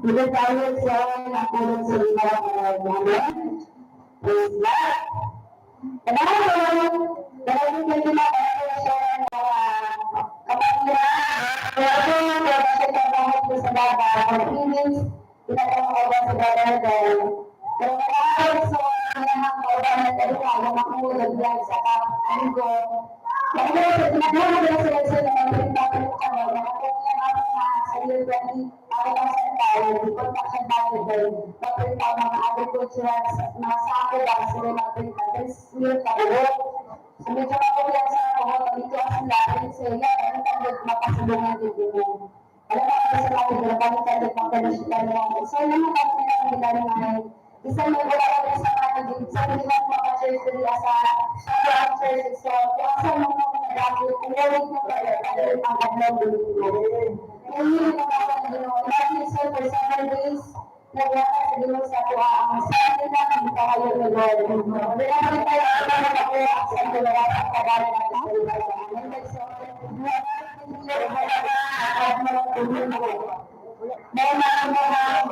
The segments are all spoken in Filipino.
Bila tayo sa nakulong sa mga namin, praise God. Kailangan dalawin ko yung mga sa kapatiran, kaya po yung pagkakataon ko sa baba, kung inis, pinatawag ko sa baba dahil pero kailangan sa mga kauban na talaga na makulog yan sa kapaligo. Kaya sa pinagawin ko sila sa mga pinagawin ko na nakakita namin na sa year 20, ako lang sa tayo, di ko sa tayo dahil napinta mga agricultural mga sako lang sila napinta. This year tayo. So medyo ako yan sa ako, dito ang lahat sa iya, ano tayo makasulungan dito mo. Alam mo, kasi sa akin, nabalik tayo pagkalusitan mo. So yun ang kapinta ng isang may wala ko sa kanagin, sa hindi mo maka-church nila sa church. So, kung asa mo mo nagagawa, kung gawin mo pala, kaya ang adlaw dito. Kung hindi mo nagagawa, natin sa for 7 days, naglakas sa dito sa kuha, ang sabi na, hindi pa kayo nag-gawin. Kaya naman tayo, ang mga nakuha, sa dalawa, sa kagana natin sa iba. So, may mga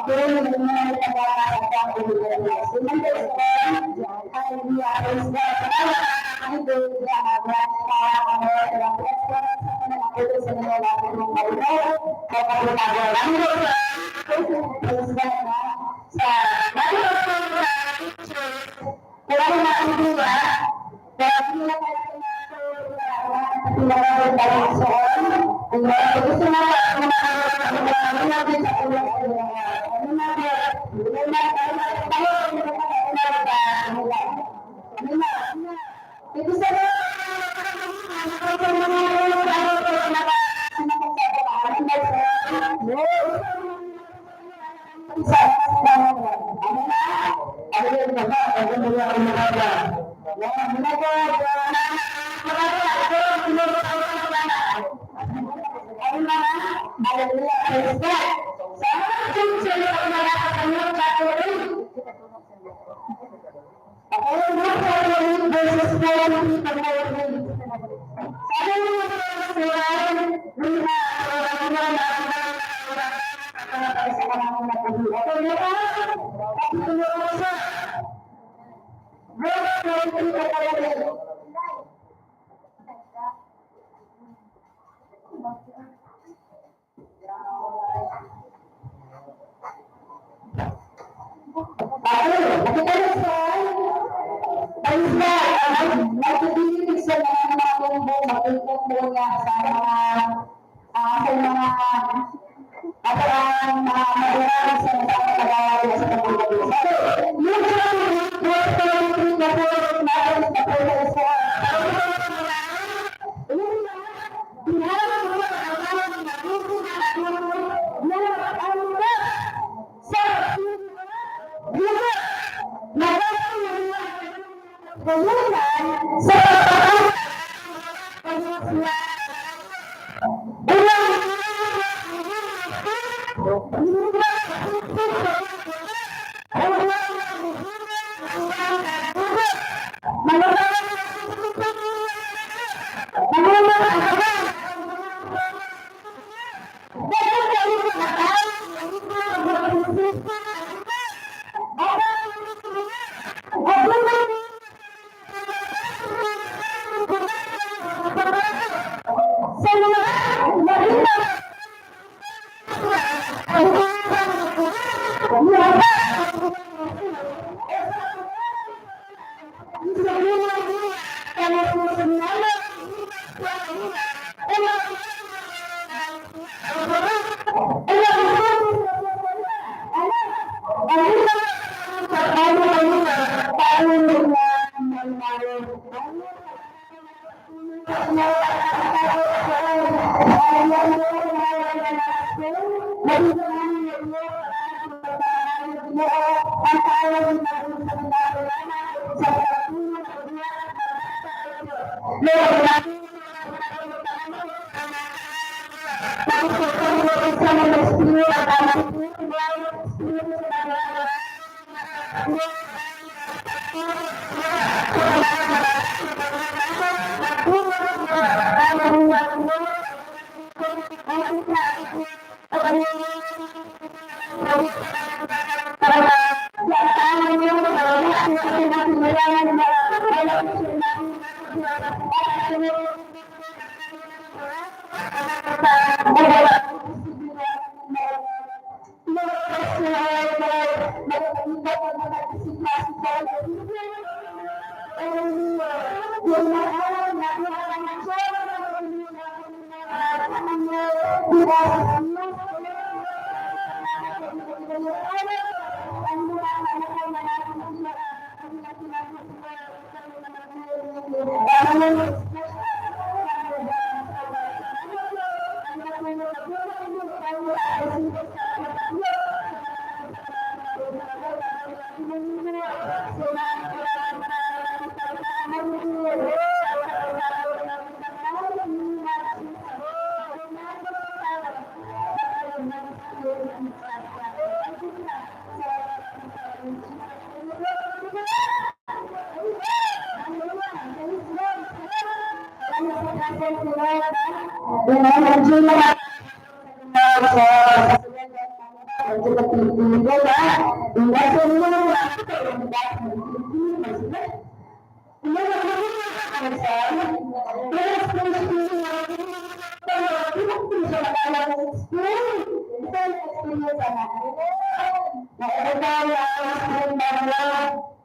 doon yung mga nagkakasang ulit. Sumunod sa ay niyayos na ay doon na sa mga natin ng marino, kapag-unago lang doon sa wala na ang diba, kaya gusto na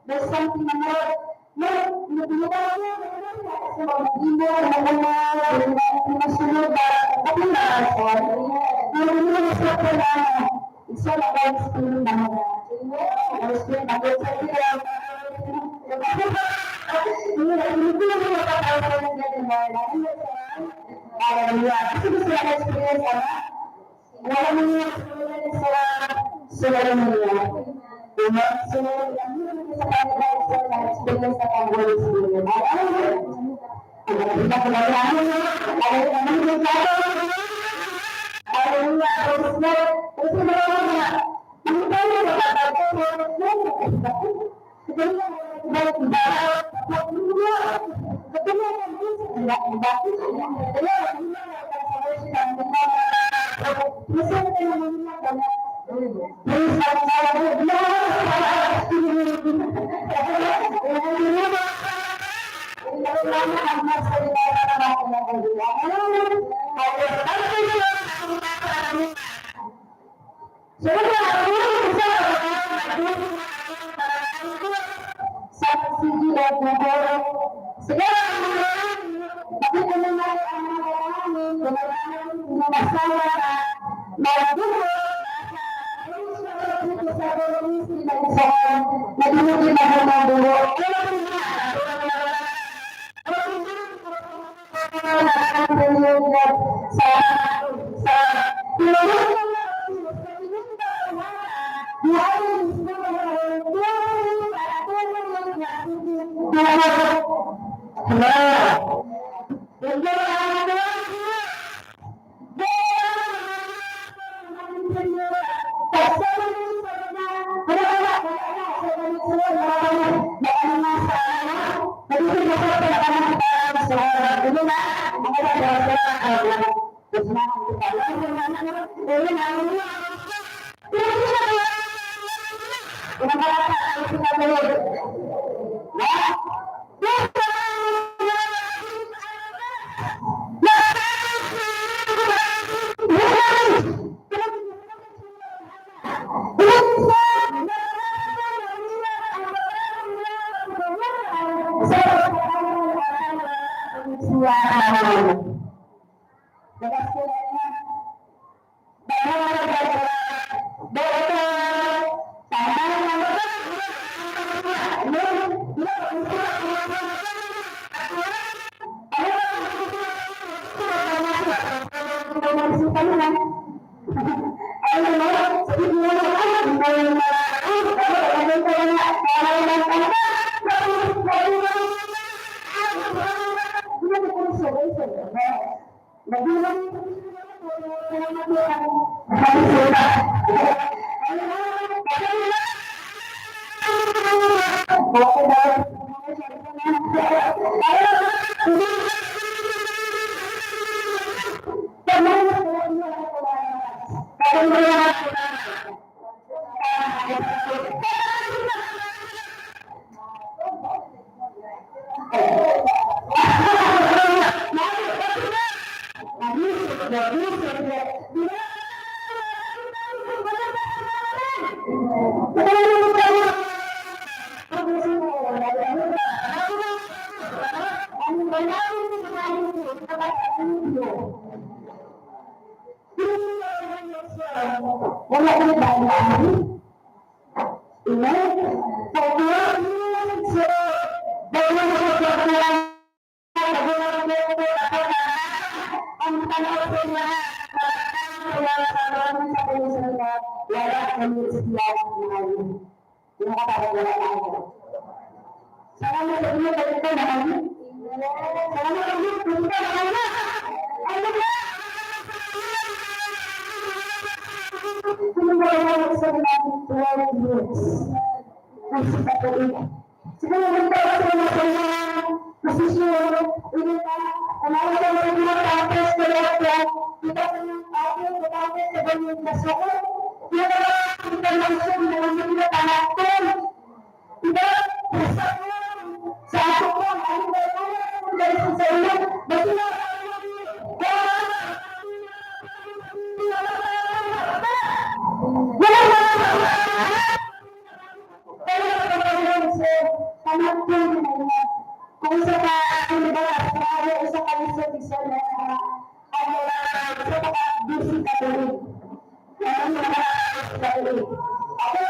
There's something more. It's all about schooling. Wala ko na dahil Amen. Ang tanaw ko na wala sa pagsalita, wala kami siya ngayon. Yung makakawala tayo. Salamat sa inyo, balik ko na kami. Salamat sa inyo, balik ko na kami. Ano ba? Kung wala sa natin 12 years, kasi sa tuloy. Siguro nang tayo sa mga posisyon, hindi ka, kumawag sa mga tapos, kaya kita sa mga tao, kapatid sa ganyan na soko. Kaya kita ng soko, na hindi kita tanakon. Diba? Sa ako ko, ano ba ito? Dahil sa iyo, basta na kung sa ano ba sa kalisod-isa na ano sa busy katuloy. Ano katuloy. Ako,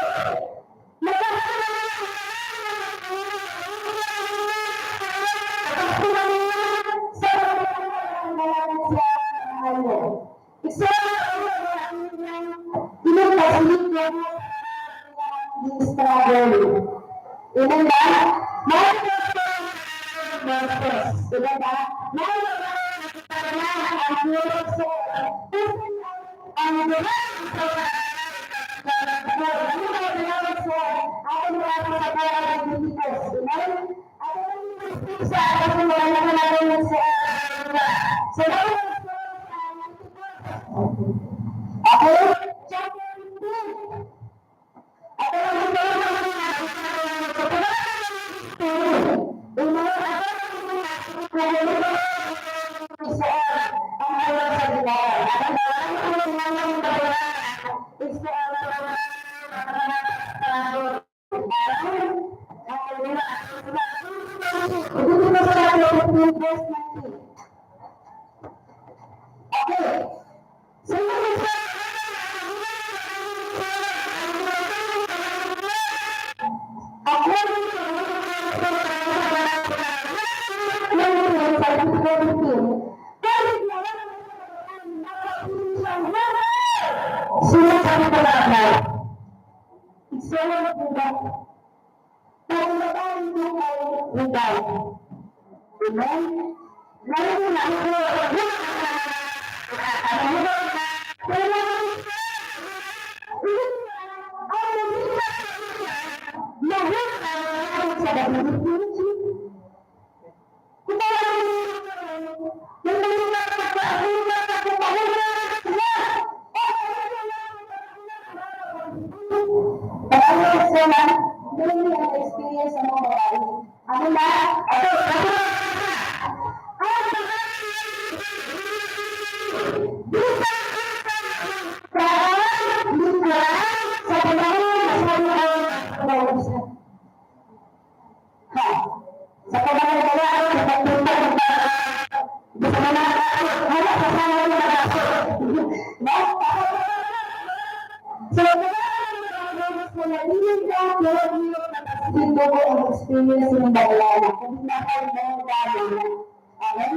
experience ng bayan. Kung nakal mo ang bayan. Amen?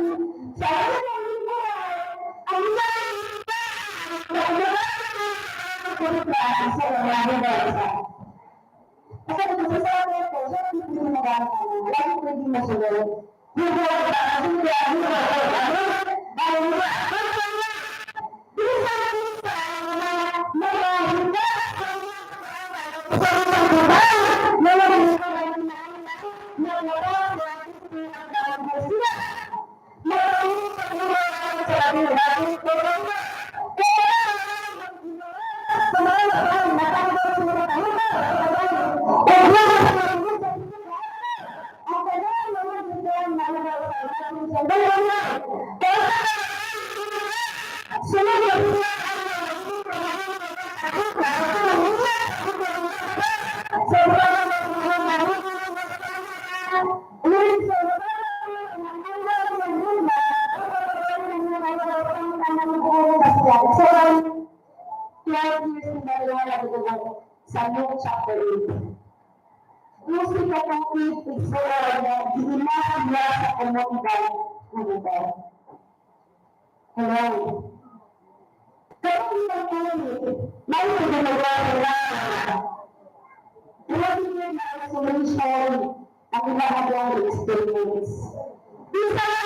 Sa akin ang sa mga bansa. Kasi kung masasabi ko, sa hindi mo nagagawa, lagi ko hindi masunod. Hindi ko 12 years na dalawa na dugo sa Luke chapter 8. Gusto ka ng ipigsuran na ginaan niya sa komunidad ng ito. Hello? Kaya may ginagawa nila ilagay na isolation ang ilang experience. Isa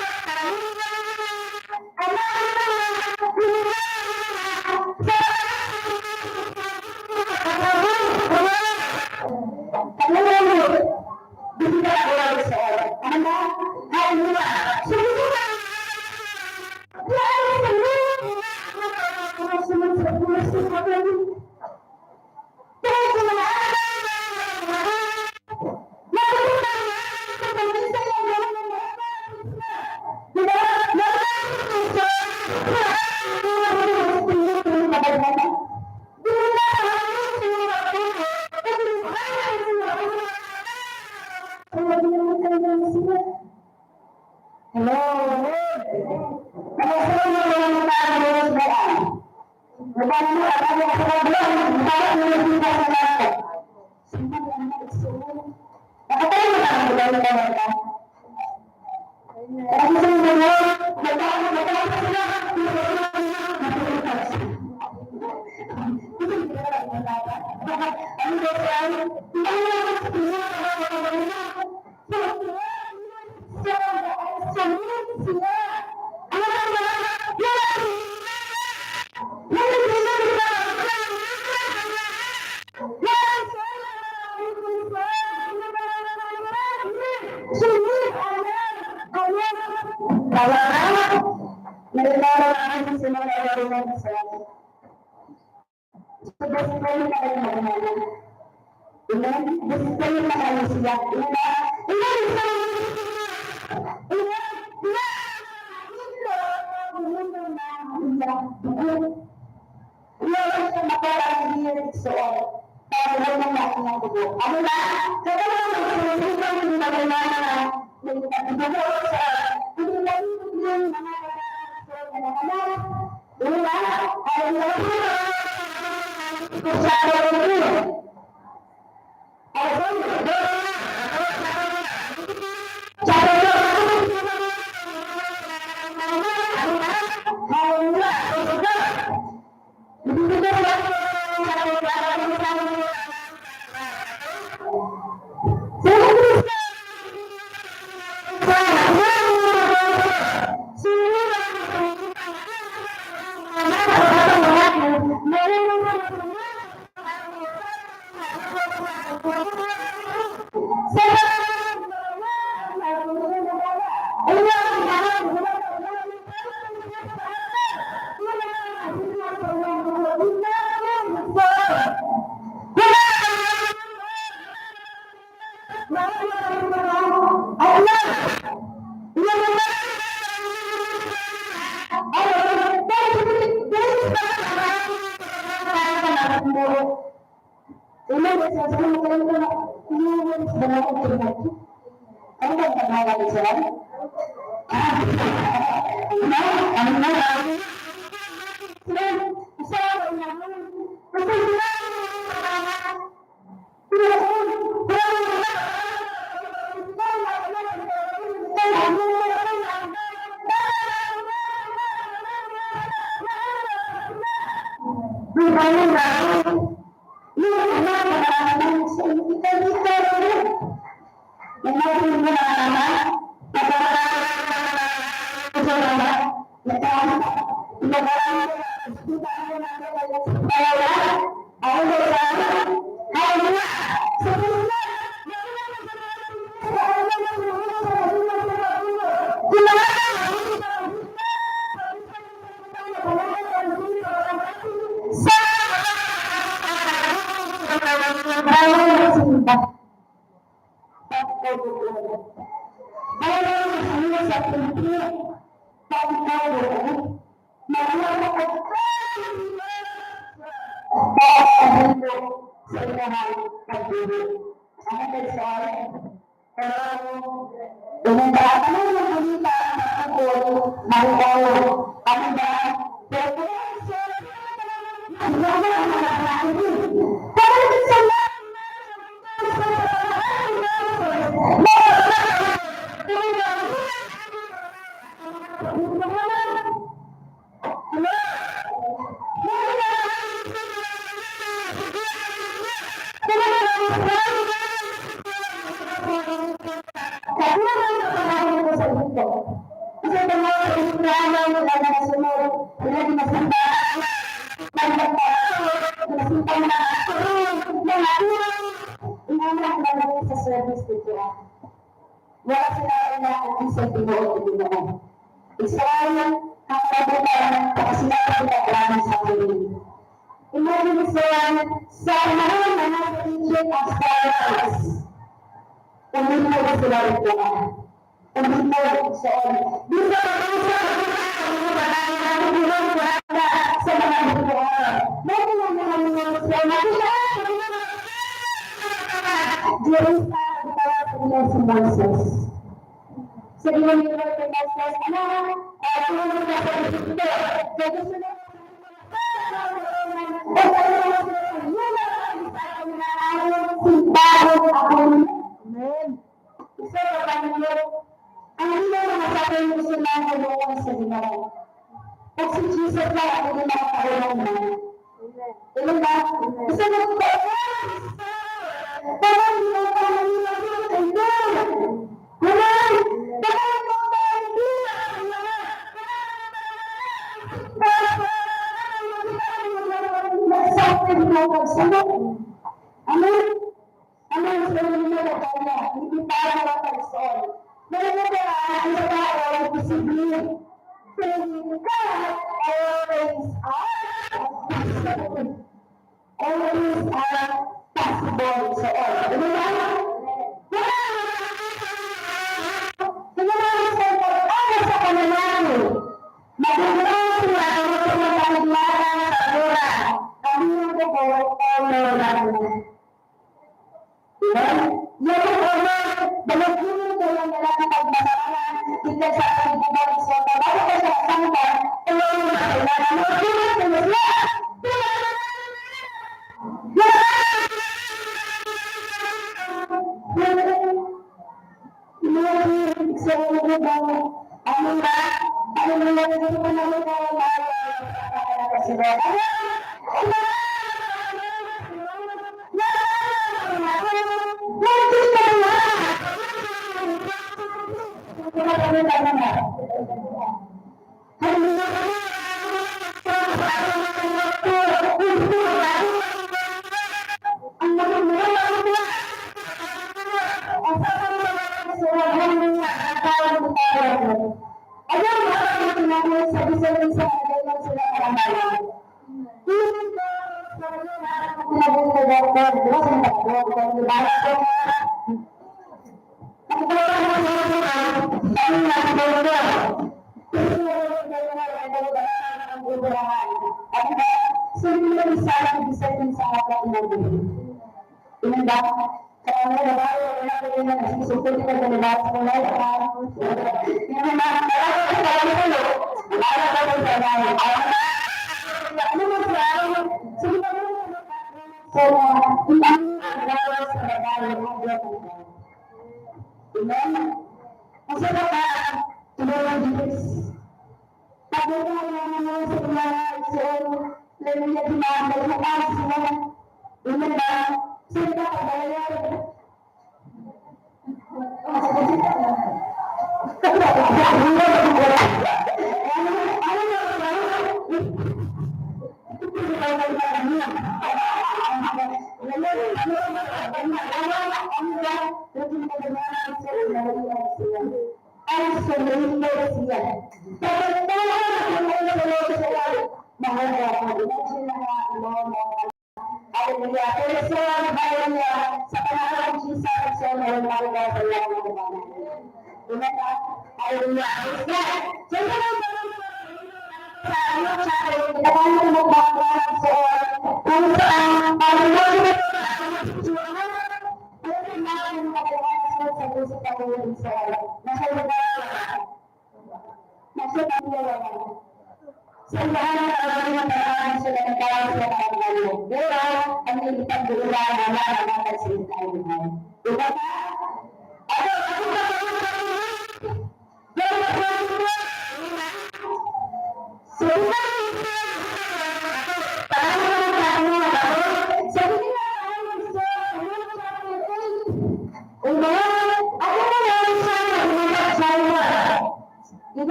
Wala sila na insentibo o tulungan. Israel, kakabutan, sila pinaglaman sa akin. Imagine sa mga nasa Egypt as stars. Umipod sila ito. Umipod sa dito sa mga buwan. Meron lang naman yung during si Moses. So, yun yung Moses, si Jesus na ako din nakakaroon na. Ilan ba? Isa na po. Parang hindi mo pa nalilagay sa ito. Parang mo pa hindi. Amen? Amen? Sa mga mga kanya, hindi para mapagsoon. Meron na ba ang tao ay posible? God always are possible sa all. Ano ba? Sinabi sa pag-ano sa kanilano, magiging sila ang magpapalaglaran sa mura. Kami ang buko o meron. Yung honor, balagin ko yung nalang pagbasaran, hindi sa pagbabaran sa pagbabaran sa sangka, tulong mo sa kailangan mo, tulong mo sa Sa lahat ng mga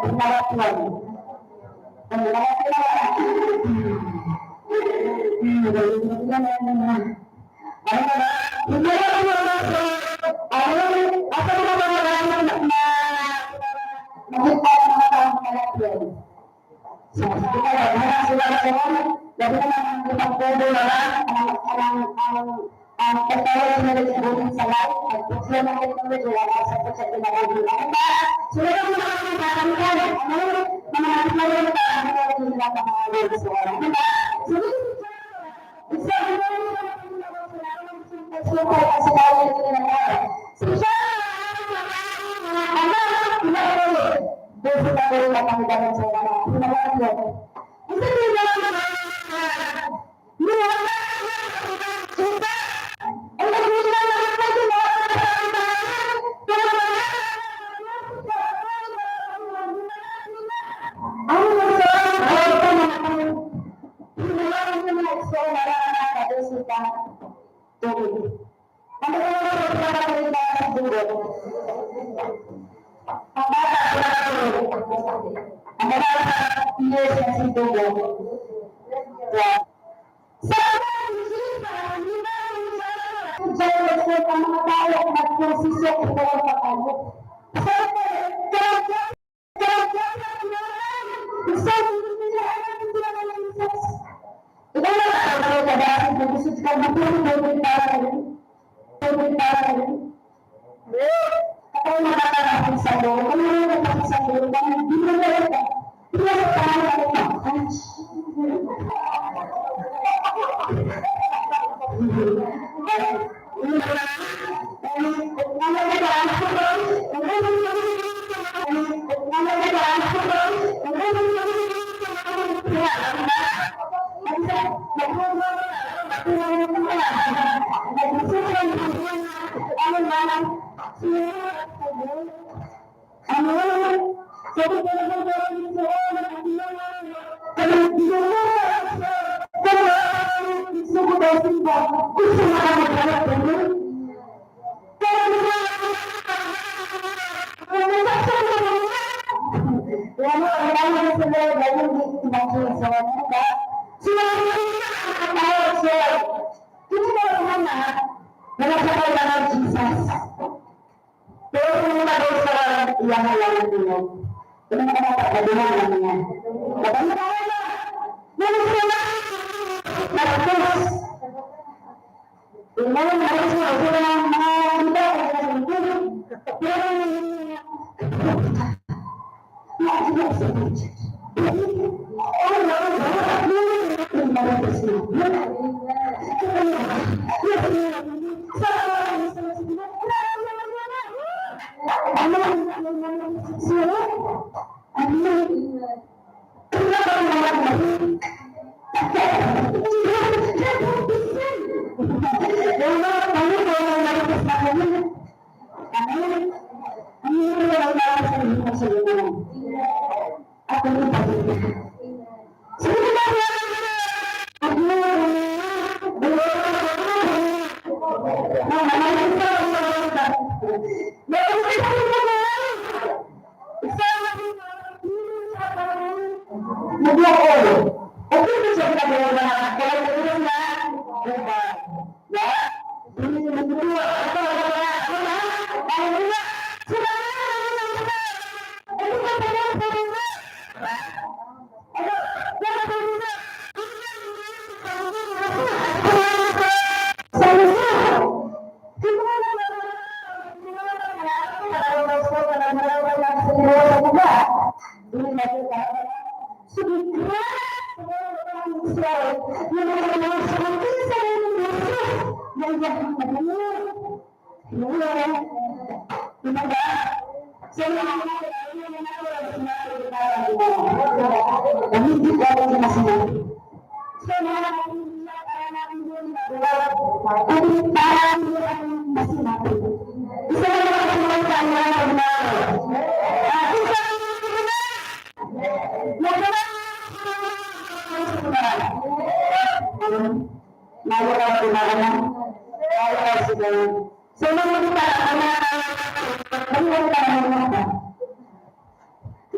binawat yan. Ang binawat ang pagkawal na nagsabunin sa live at pagkawal na technology wala sa pagkakilala. Sulat mo naman ang kakamkan. Mga natin na ang mga nila pa mga words sa oras. Isa ko na rin ang sumpay kasi dahil ito na nangyari. Siya! Doon sa rin na pangdagan sa mga pinawag yun. Isa din na lang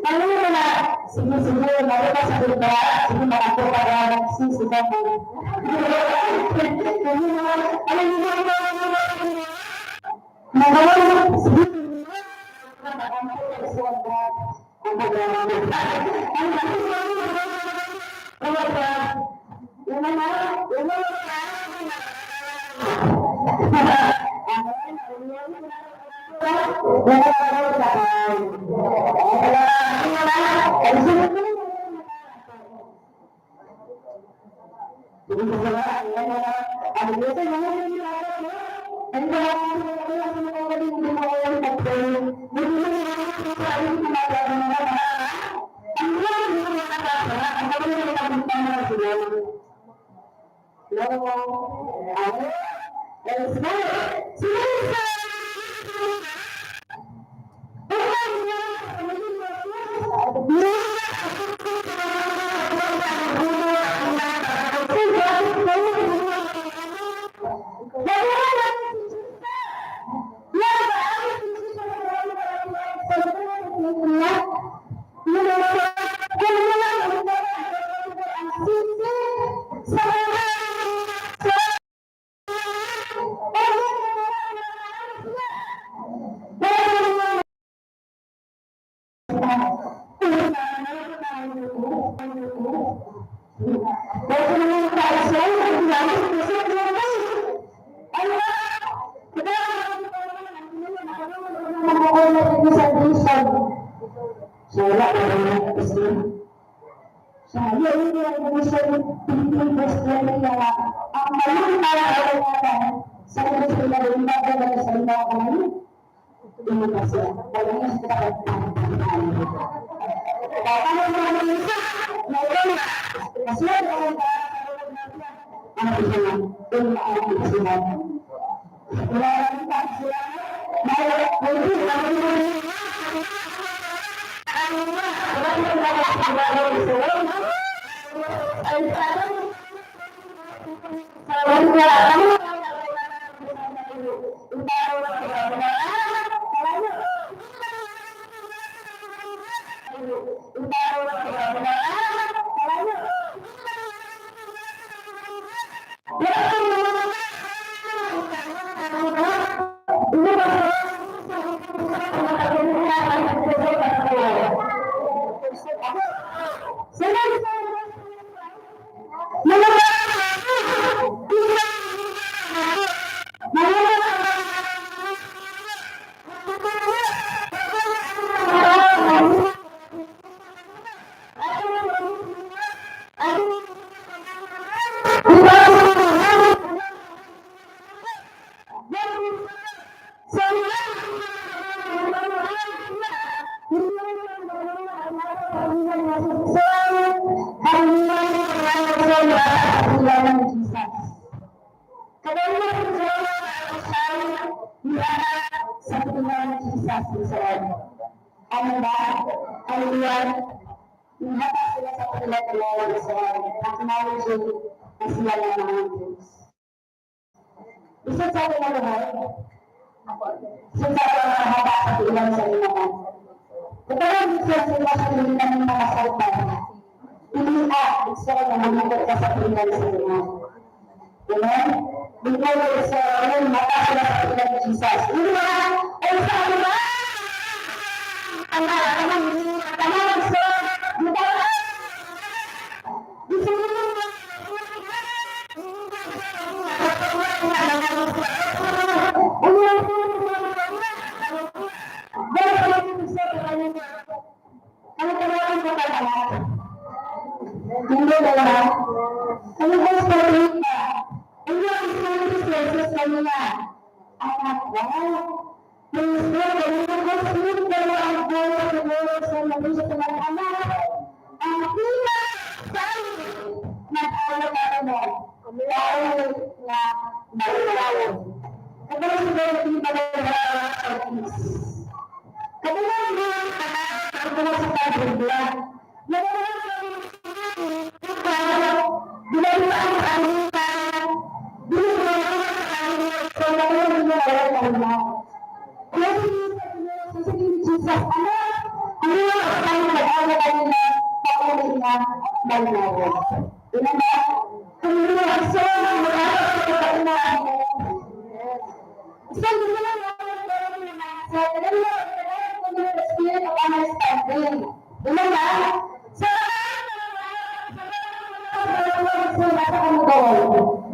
Ano mo na, sige, lalo ka sa diba, sige, marako ka na, nagsisiga ko. Ano mo magawa mo, sige, Malinaw. Ina ba? Kumulaso ng mga kapatid. So, gusto lang natin meron ng mindset. Alam mo, the spirit of understanding. Ina ba? So, nasa kami doon.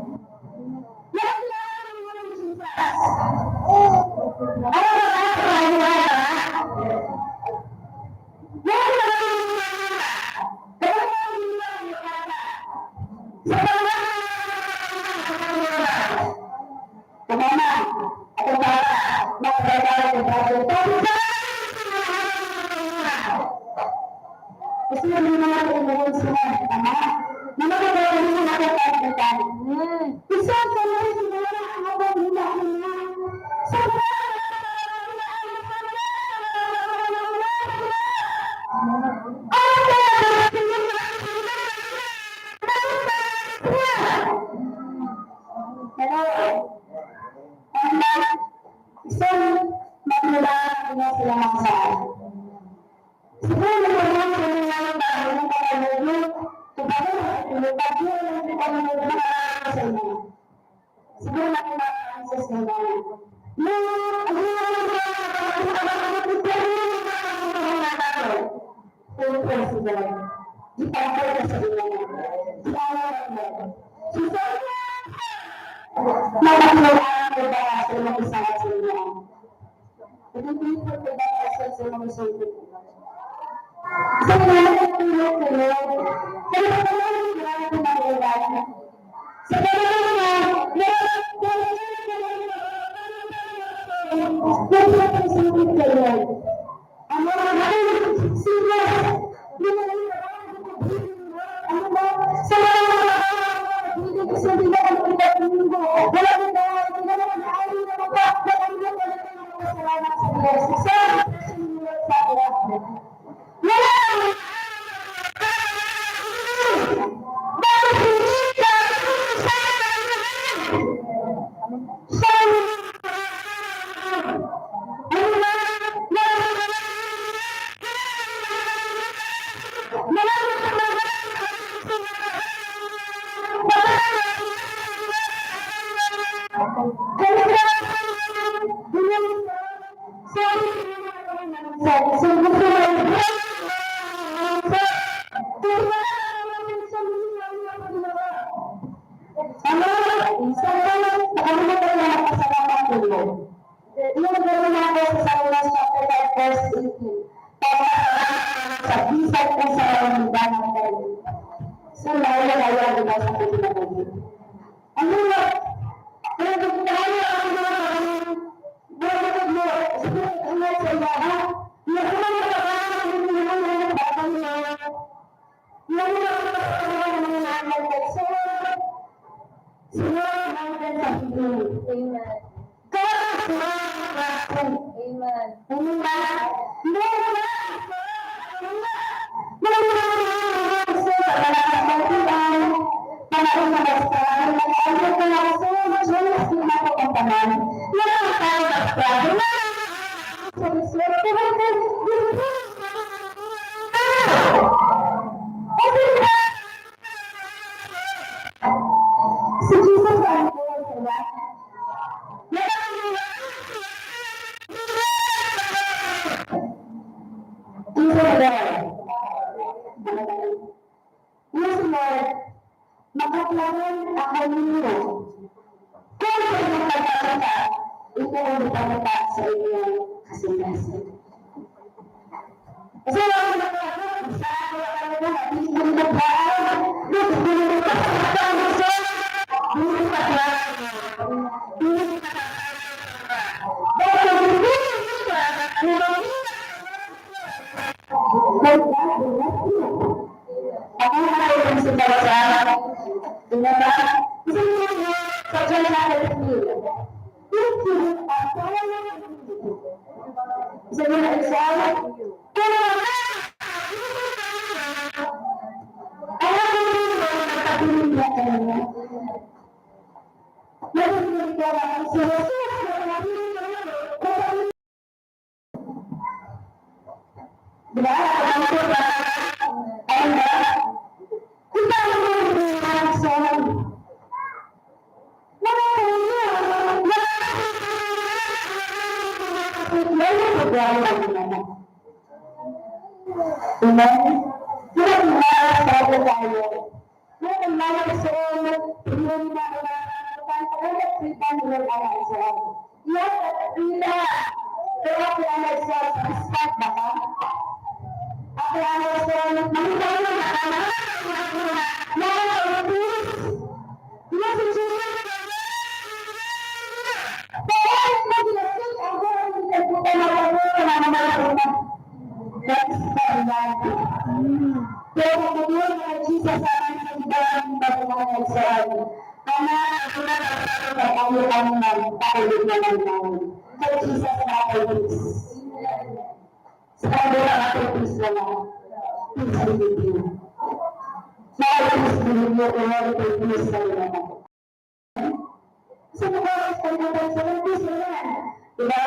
Amen? Kaya mga tayo. Kaya mga Israel, yun na pagkakaroon kita ng mga Israel. Yan at pila. Kaya kaya na Israel, start ba ka? Kaya na Israel, mangyay na pero kemudian Jesus akan sedang bangunan Israel. Karena aku tidak tahu bangunan tahu bangunan. Kalau Jesus tahu sekarang dia akan terus dalam hidup. Saya terus beliau orang terus dalam. Semua orang terus dalam. Tidak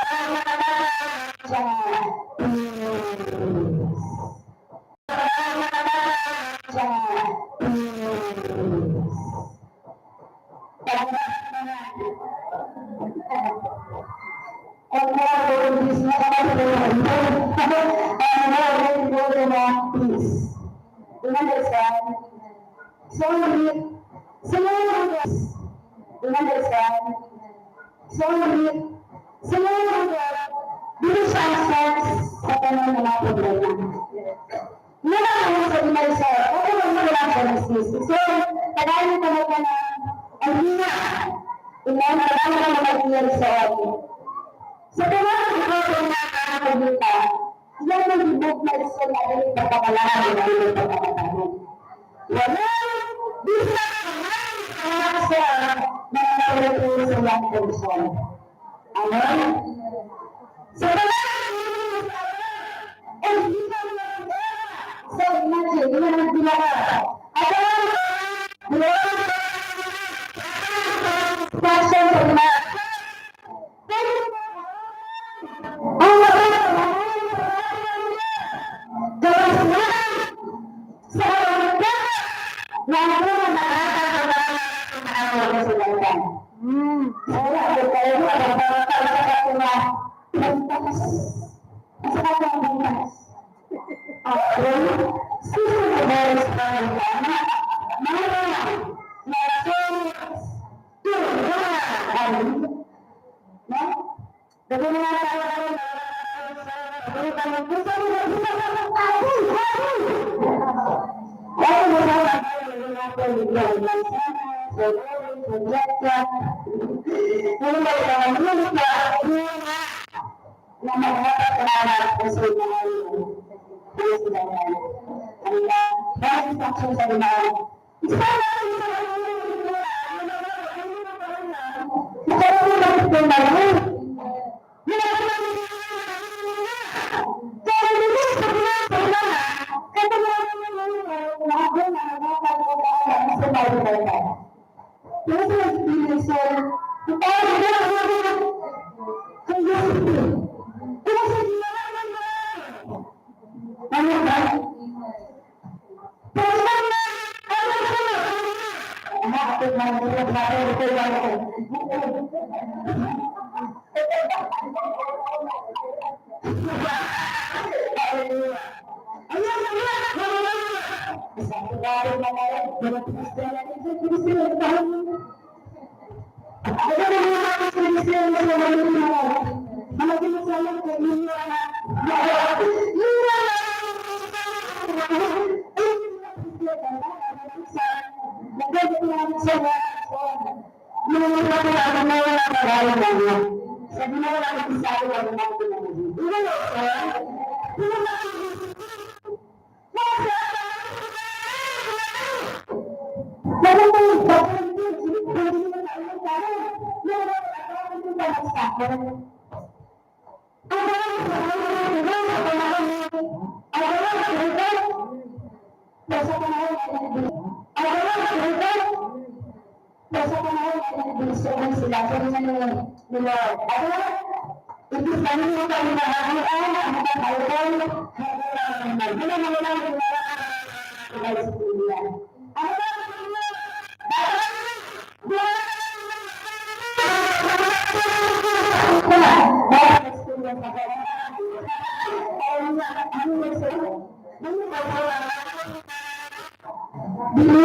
Dili.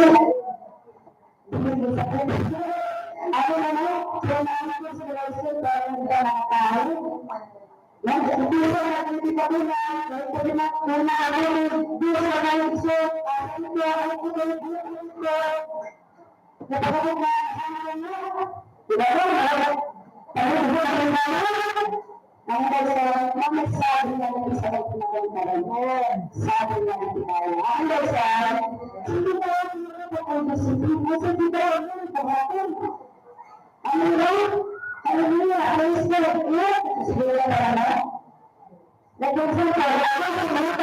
Dili sa kanya. Ano naman, kung namin ko sa Brazil, parang hindi ka nakatayo. Nag-umpisa natin dito muna, nagpapalima muna ako, dito sa kayo gusto, asan ito, ano ko, napakabog na, diba ko, parang ito ang naman, ang dahil mga sabi na natin sa pagpapalima, sabi na natin tayo, ang dahil hindi ba ako hindi ba ako ano ba? Ano ba? Ano ba? Siguro na naman. Nag-uusap ka, ako sa mga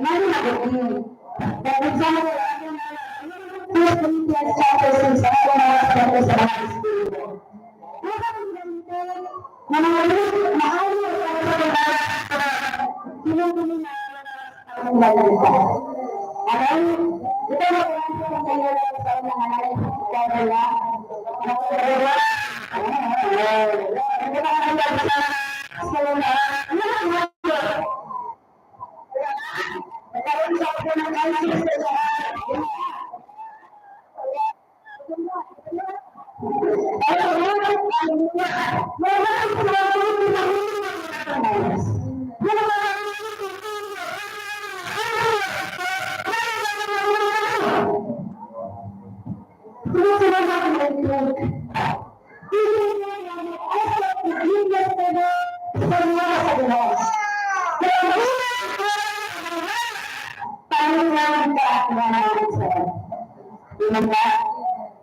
Mari na 1 Corinthians chapter 6, ang oras na po sa mga Espiritu. Na mga maayos ang pinupili na ang lalita. Alam, ito na po ang sa iyo sa unang analay sa kanya.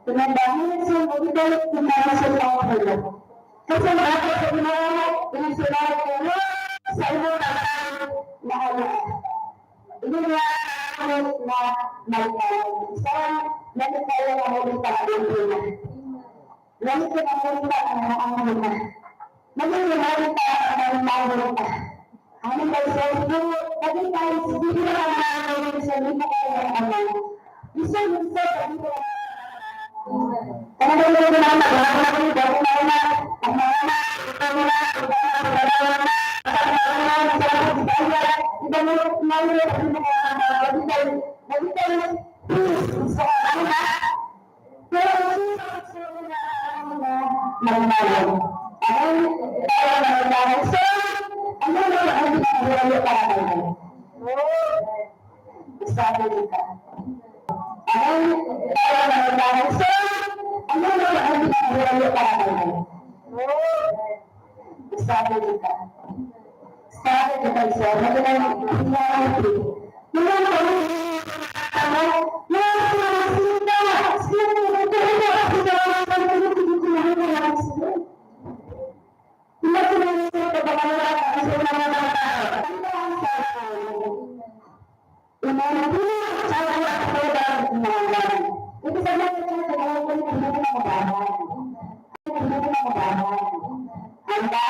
Pinandahin sa ulit ng sa Panginoon. Kasi bakit sa Panginoon, inusulat ko sa imo na ano. Hindi nga ulit na malikaw. Isang malikaw ang ulit ang ulit. Lamit ko ang ulit ang ulit. Maging ulit ang ulit. Ano ba sa iyo? Pagin tayo sa bibig ang ulit sa lima kayo ang ulit. Isa yung sa dito. Karena dari mana orang dari mana Anda